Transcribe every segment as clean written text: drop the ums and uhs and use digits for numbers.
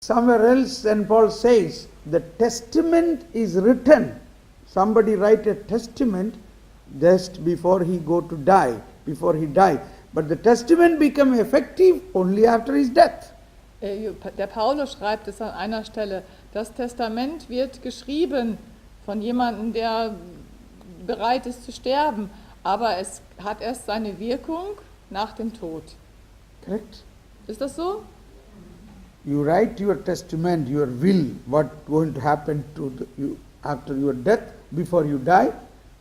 Somewhere else, St. Paul says, the testament is written. Somebody write a testament just before he go to die, before he died. But the testament become effective only after his death. Der Paulus schreibt es an einer Stelle, das Testament wird geschrieben von jemandem, der bereit ist zu sterben, aber es hat erst seine Wirkung nach dem Tod. Correct? Ist das so? You write your testament, your will, what going to happen to you after your death, before you die,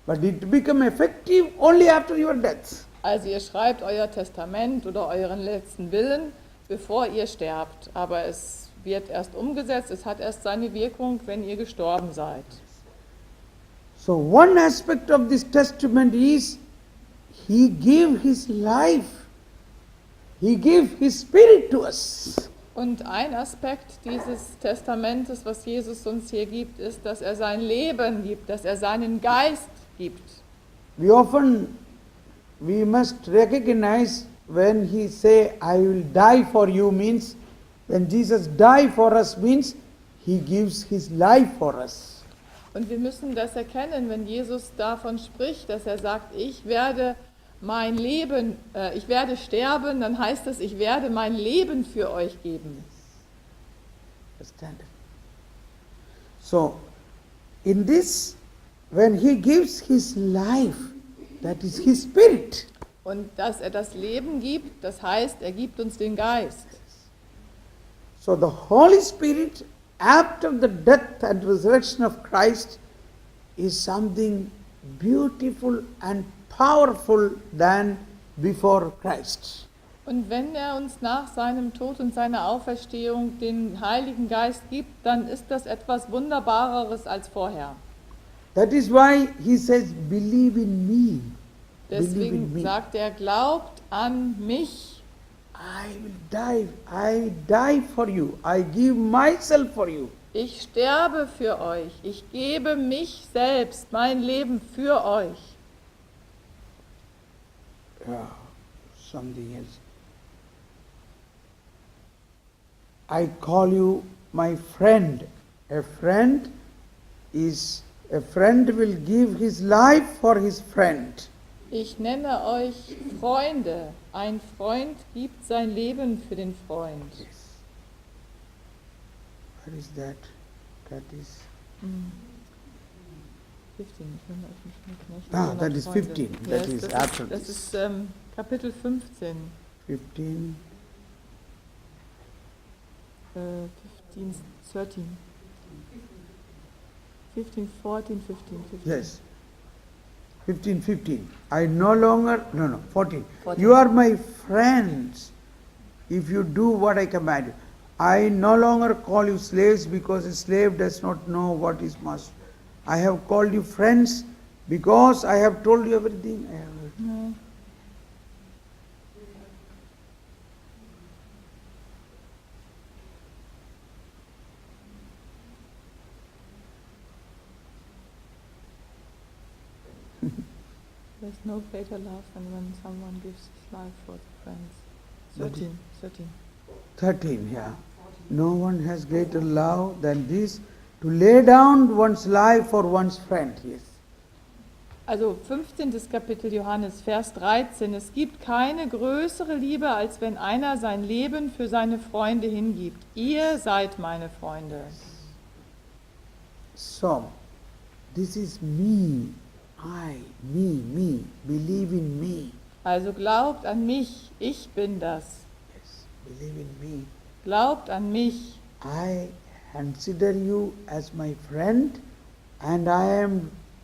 but it become effective only after your death. Also ihr schreibt euer Testament oder euren letzten Willen, bevor ihr sterbt, aber es wird erst umgesetzt, es hat erst seine Wirkung, wenn ihr gestorben seid. So one aspect of this testament is he gave his life, he gave his spirit to us. Und ein Aspekt dieses Testamentes, was Jesus uns hier gibt, ist, dass er sein Leben gibt, dass er seinen Geist gibt. We must recognize when he say, I will die for you, means, when Jesus died for us, means he gives his life for us. Und wir müssen das erkennen, wenn Jesus davon spricht, dass er sagt, ich werde sterben, dann heißt das, ich werde mein Leben für euch geben. Understand? So, in this, when he gives his life, that is his spirit. Und dass er das Leben gibt, das heißt, er gibt uns den Geist. So the Holy Spirit, after the death and resurrection of Christ, is something beautiful and powerful than before Christ. Und wenn er uns nach seinem Tod und seiner Auferstehung den Heiligen Geist gibt, dann ist das etwas Wunderbareres als vorher. That is why he says, believe in me. Deswegen sagt er, glaubt an mich. I die for you. I give myself for you. Ich sterbe für euch. Ich gebe mich selbst, mein Leben für euch. Yeah, something else. I call you my friend. A friend will give his life for his friend. Ich nenne euch Freunde. Ein Freund gibt sein Leben für den Freund. Yes. What is that? That is 15. That is 15. That is after Das this. ist Kapitel 15. 15. 13. 15, 14, 15. Yes. 15. I no longer, 14. 14. You are my friends if you do what I command you. I no longer call you slaves because a slave does not know what is master. I have called you friends because I have told you everything I have heard. Ja. There's no greater love than when someone gives his life for the friends. 13. 13, yeah. No one has greater love than this, to lay down one's life for one's friend. Yes. Also 15. Kapitel Johannes, Vers 13. Es gibt keine größere Liebe, als wenn einer sein Leben für seine Freunde hingibt. Ihr seid meine Freunde. So, this is me. Me. Believe in me. Also glaubt an mich, ich bin das. Yes, believe in me. Glaubt an mich. I consider you as my friend, and I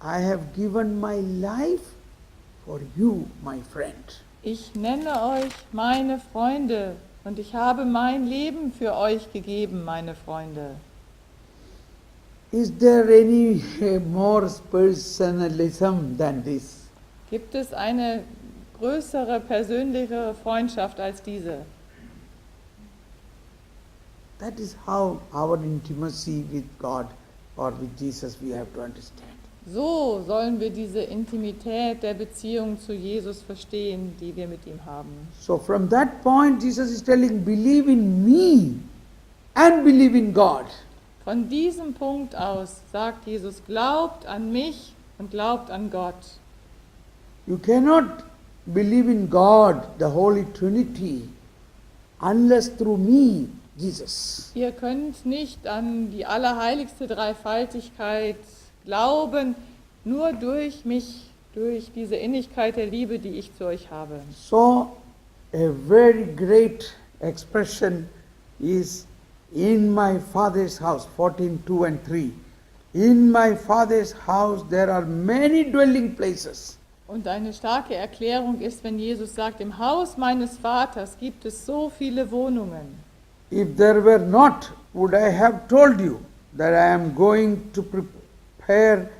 have given my life for you, my friend. Ich nenne euch meine Freunde und ich habe mein Leben für euch gegeben, meine Freunde. Is there any more personalism than this? Gibt es eine größere, persönlichere Freundschaft als diese? That is how our intimacy with God or with Jesus we have to understand. So sollen wir diese Intimität der Beziehung zu Jesus verstehen, die wir mit ihm haben. So from that point Jesus is telling, believe in me. and believe in God. Von diesem Punkt aus sagt Jesus, glaubt an mich und glaubt an Gott. You cannot believe in God, the Holy Trinity, unless through me, Jesus. Ihr könnt nicht an die allerheiligste Dreifaltigkeit glauben, nur durch mich, durch diese Innigkeit der Liebe, die ich zu euch habe. So, a very great expression is in my Father's house, 14:2 and 3. In my Father's house there are many dwelling places. Und eine starke Erklärung ist, wenn Jesus sagt, im Haus meines Vaters gibt es so viele Wohnungen. If there were not, would I have told you that I am going to prepare,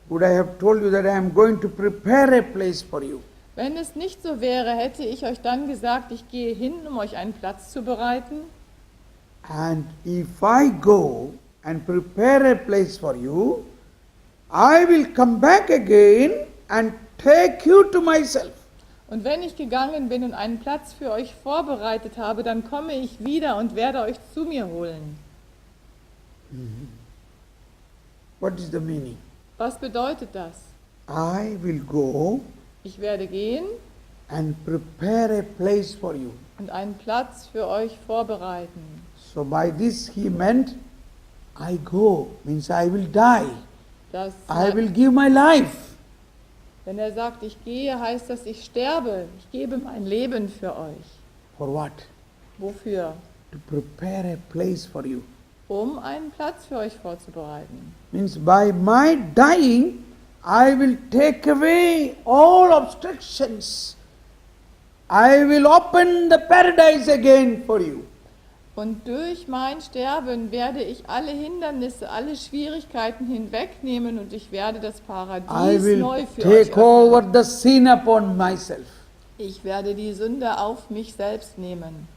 would I have told you that I am going to prepare a place for you? Wenn es nicht so wäre, hätte ich euch dann gesagt, ich gehe hin, um euch einen Platz zu bereiten. And if I go and prepare a place for you, I will come back again and take you to myself. Und wenn ich gegangen bin und einen Platz für euch vorbereitet habe, dann komme ich wieder und werde euch zu mir holen. What is the meaning? Was bedeutet das? I will go Ich werde gehen and prepare a place for you. und einen Platz für euch vorbereiten. So by this he meant, I go, means I will die. Das, I will give my life. wenn er sagt, ich gehe, heißt das, ich sterbe. Ich gebe mein Leben für euch. For what? Wofür? To prepare a place for you. Um einen Platz für euch vorzubereiten. Means by my dying, I will take away all obstructions. I will open the paradise again for you. Und durch mein Sterben werde ich alle Hindernisse, alle Schwierigkeiten hinwegnehmen und ich werde das I Paradies will neu für euch take over öffnen. the sin upon myself. Ich werde die Sünde auf mich selbst nehmen.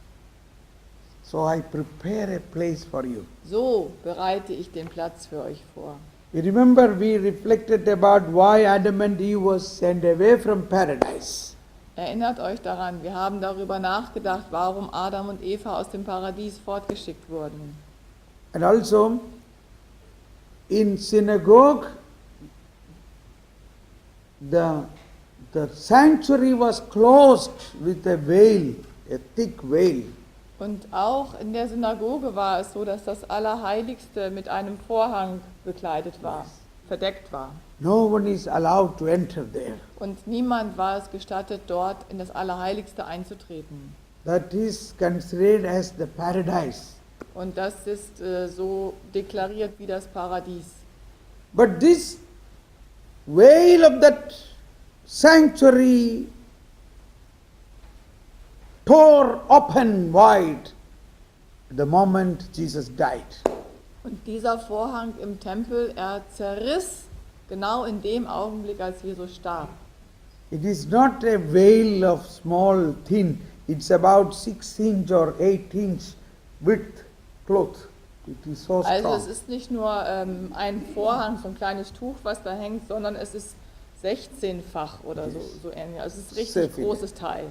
So I prepare a place for you. So bereite ich den Platz für euch vor. You remember we reflected about why Adam and Eve was sent away from paradise. Erinnert euch daran, wir haben darüber nachgedacht, warum Adam und Eva aus dem Paradies fortgeschickt wurden. And also in synagogue the sanctuary was closed with a veil, a thick veil. Und auch in der Synagoge war es so, dass das Allerheiligste mit einem Vorhang bekleidet war, verdeckt war. No one is allowed to enter there. Und niemand war es gestattet, dort in das Allerheiligste einzutreten. That is considered as the paradise. Und das ist so deklariert wie das Paradies. But this veil of that sanctuary tore open wide the moment Jesus died. Und dieser Vorhang im Tempel, er zerriss genau in dem Augenblick, als Jesus starb. It is not a veil of small thin, it's about 6 inch or 8 inch width cloth. It is so Also strong. es ist nicht nur ein Vorhang, so ein kleines Tuch, was da hängt, sondern es ist 16-fach oder so ähnlich. Also es ist ein richtig Sehr viel. großes Teil.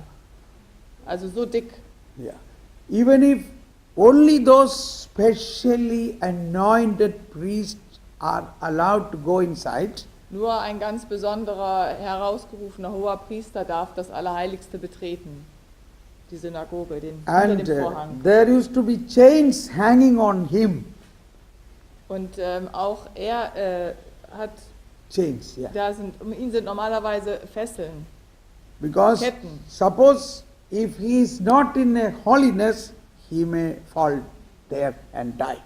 Also so dick. Yeah. Even if only those specially anointed priests are allowed to go inside, Nur ein ganz besonderer, herausgerufener hoher Priester darf das Allerheiligste betreten, die Synagoge, hinter and dem Vorhang. there used to be chains hanging on him. Und auch er hat, Chains, yeah. um ihn sind normalerweise Fesseln. Because Ketten. suppose if he is not in a holiness, he may fall there and die.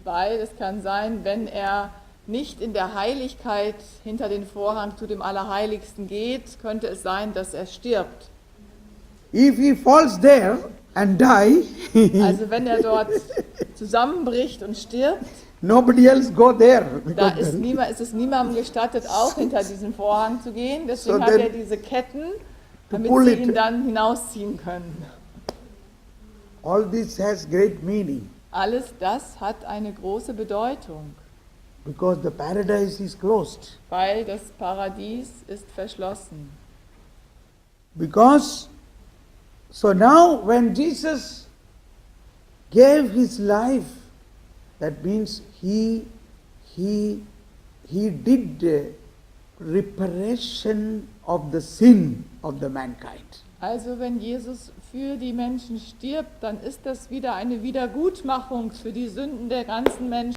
Weil es kann sein, wenn er nicht in der Heiligkeit hinter den Vorhang zu dem Allerheiligsten geht, könnte es sein, dass er stirbt. If he falls there and die, Also wenn er dort zusammenbricht und stirbt, nobody else go there. da Because ist es niemandem gestattet, auch hinter diesen Vorhang zu gehen. Deswegen So hat then er diese Ketten, damit pull sie it. ihn dann hinausziehen können. all this has great meaning Alles das hat eine große Bedeutung, because the paradise is closed. weil das Paradies ist verschlossen. Because, so now when Jesus gave his life, that means he did reparation of the sin of the mankind. Also wenn Jesus für die Menschen stirbt, dann ist das wieder eine Wiedergutmachung für die Sünden der ganzen Menschen.